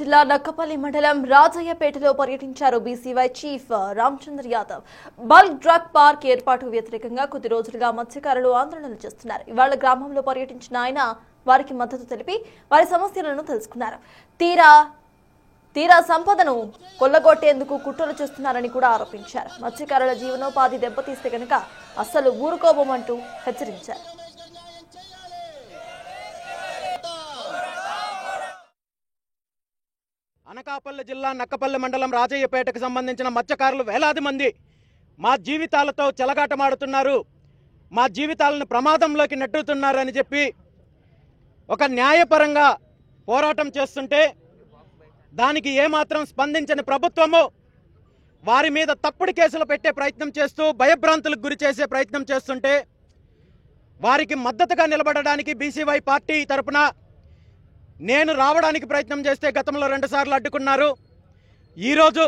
జిల్లా నక్కపల్లి మండలం రాజయ్యపేటలో పర్యటించారు BCY chief Ramachandra Yadav. Bulk drug park ఏర్పాటుకు వ్యతిరేకంగా కొద్ది రోజులుగా మత్స్యకారులు ఆందోళనలు చేస్తున్నారు. ఇవాళ గ్రామంలో పర్యటించిన ఆయన వారికి మద్దతు తెలిపి వారి సమస్యలను తెలుసుకున్నారు. తీరా సంపదను కొల్లగొట్టేందుకు కుట్రలు చేస్తున్నారని కూడా ఆరోపించారు. మత్స్యకారుల జీవనోపాధి దెబ్బతీస్తే గనుక అస్సలు ఊరుకోబోమంటూ హెచ్చరించారు. అనకాపల్లి జిల్లా నక్కపల్లి మండలం రాజయ్యపేటకు సంబంధించిన మత్స్యకారులు వేలాది మంది మా జీవితాలతో చెలగాటమాడుతున్నారు, మా జీవితాలను ప్రమాదంలోకి నెట్టుతున్నారు అని చెప్పి ఒక న్యాయపరంగా పోరాటం చేస్తుంటే దానికి ఏమాత్రం స్పందించని ప్రభుత్వము వారి మీద తప్పుడు కేసులు పెట్టే ప్రయత్నం చేస్తూ భయభ్రాంతులకు గురి చేసే ప్రయత్నం చేస్తుంటే వారికి మద్దతుగా నిలబడడానికి బీసీవై పార్టీ తరపున నేను రావడానికి ప్రయత్నం చేస్తే గతంలో 2 సార్లు అడ్డుకున్నారు. ఈరోజు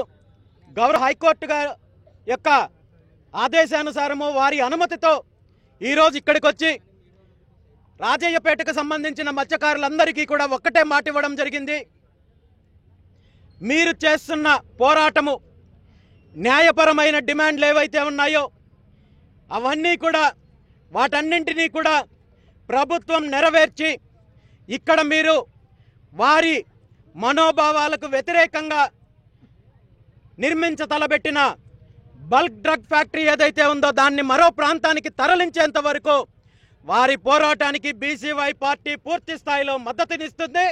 గౌరవ హైకోర్టు యొక్క ఆదేశానుసారము వారి అనుమతితో ఈరోజు ఇక్కడికి వచ్చి రాజయ్యపేటకు సంబంధించిన మత్స్యకారులందరికీ కూడా ఒక్కటే మాట ఇవ్వడం జరిగింది. మీరు చేస్తున్న పోరాటము న్యాయపరమైన డిమాండ్లు ఏవైతే ఉన్నాయో అవన్నీ కూడా వాటన్నింటినీ కూడా ప్రభుత్వం నెరవేర్చి ఇక్కడ మీరు వారి మనోభావాలకు వ్యతిరేకంగా నిర్మించతలబెట్టిన బల్క్ డ్రగ్ ఫ్యాక్టరీ ఏదైతే ఉందో దాన్ని మరో ప్రాంతానికి తరలించేంత వరకు వారి పోరాటానికి బీసీవై పార్టీ పూర్తి స్థాయిలో మద్దతునిస్తుంది.